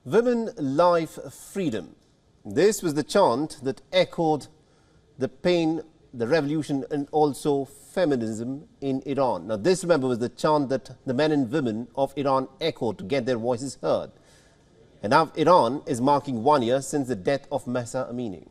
Women, life, freedom. This was the chant that echoed the pain, the revolution and also feminism in Iran. Now this, remember, was the chant that the men and women of Iran echoed to get their voices heard. And now Iran is marking 1 year since the death of Mahsa Amini.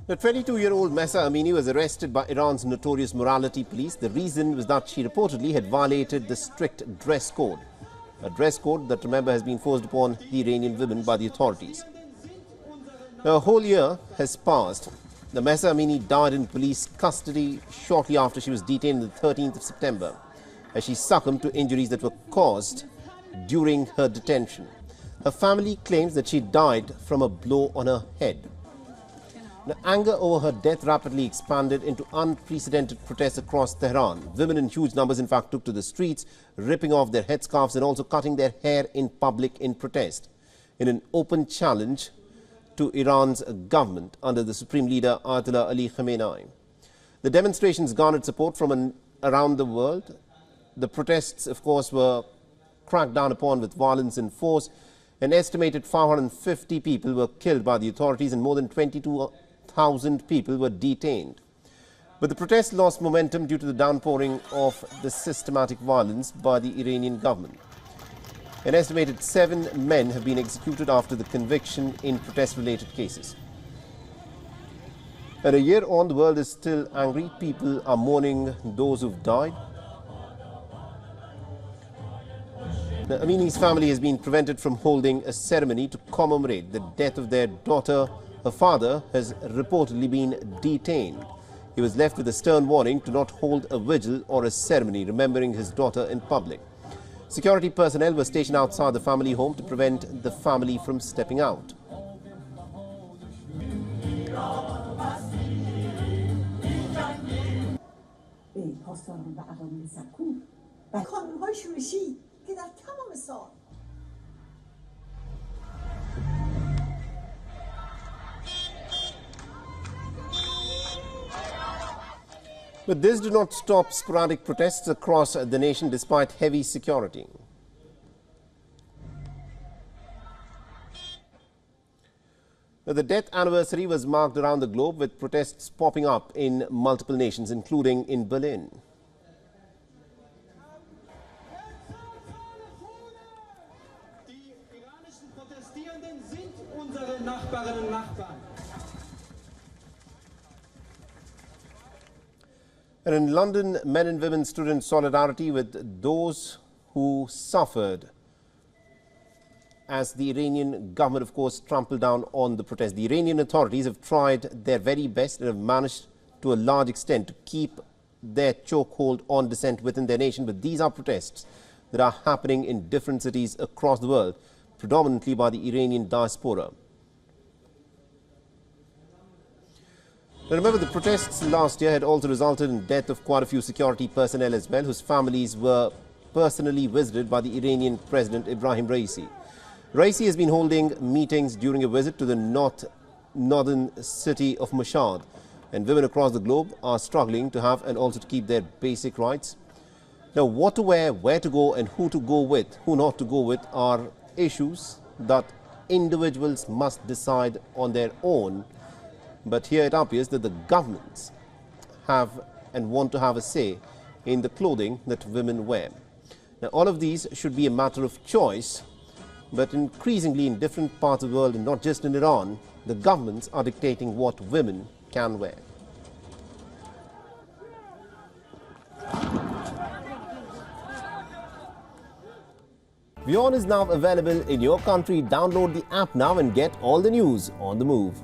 The 22-year-old Mahsa Amini was arrested by Iran's notorious morality police. The reason was that she reportedly had violated the strict dress code. A dress code that, remember, has been forced upon the Iranian women by the authorities. Now, a whole year has passed. The Mahsa Amini died in police custody shortly after she was detained on the 13th of September, as she succumbed to injuries that were caused during her detention. Her family claims that she died from a blow on her head. The anger over her death rapidly expanded into unprecedented protests across Tehran. Women in huge numbers, in fact, took to the streets, ripping off their headscarves and also cutting their hair in public in protest, in an open challenge to Iran's government under the Supreme Leader Ayatollah Ali Khamenei. The demonstrations garnered support from around the world. The protests, of course, were cracked down upon with violence and force. An estimated 550 people were killed by the authorities and more than 22,000 people were detained. But the protests lost momentum due to the downpouring of the systematic violence by the Iranian government. An estimated 7 men have been executed after the conviction in protest-related cases. And a year on, the world is still angry. People are mourning those who've died. Now, Amini's family has been prevented from holding a ceremony to commemorate the death of their daughter. Her father has reportedly been detained. He was left with a stern warning to not hold a vigil or a ceremony remembering his daughter in public. Security personnel were stationed outside the family home to prevent the family from stepping out. But this did not stop sporadic protests across the nation despite heavy security. The death anniversary was marked around the globe with protests popping up in multiple nations, including in Berlin. And in London, men and women stood in solidarity with those who suffered as the Iranian government, of course, trampled down on the protest. The Iranian authorities have tried their very best and have managed to a large extent to keep their chokehold on dissent within their nation. But these are protests that are happening in different cities across the world, predominantly by the Iranian diaspora. Now remember, the protests last year had also resulted in the death of quite a few security personnel as well, whose families were personally visited by the Iranian President Ibrahim Raisi. Raisi has been holding meetings during a visit to the northern city of Mashhad, and women across the globe are struggling to have and also to keep their basic rights. Now, what to wear, where to go and who to go with, who not to go with are issues that individuals must decide on their own. But here it appears that the governments have and want to have a say in the clothing that women wear. Now, all of these should be a matter of choice, but increasingly in different parts of the world, and not just in Iran, the governments are dictating what women can wear. WION is now available in your country. Download the app now and get all the news on the move.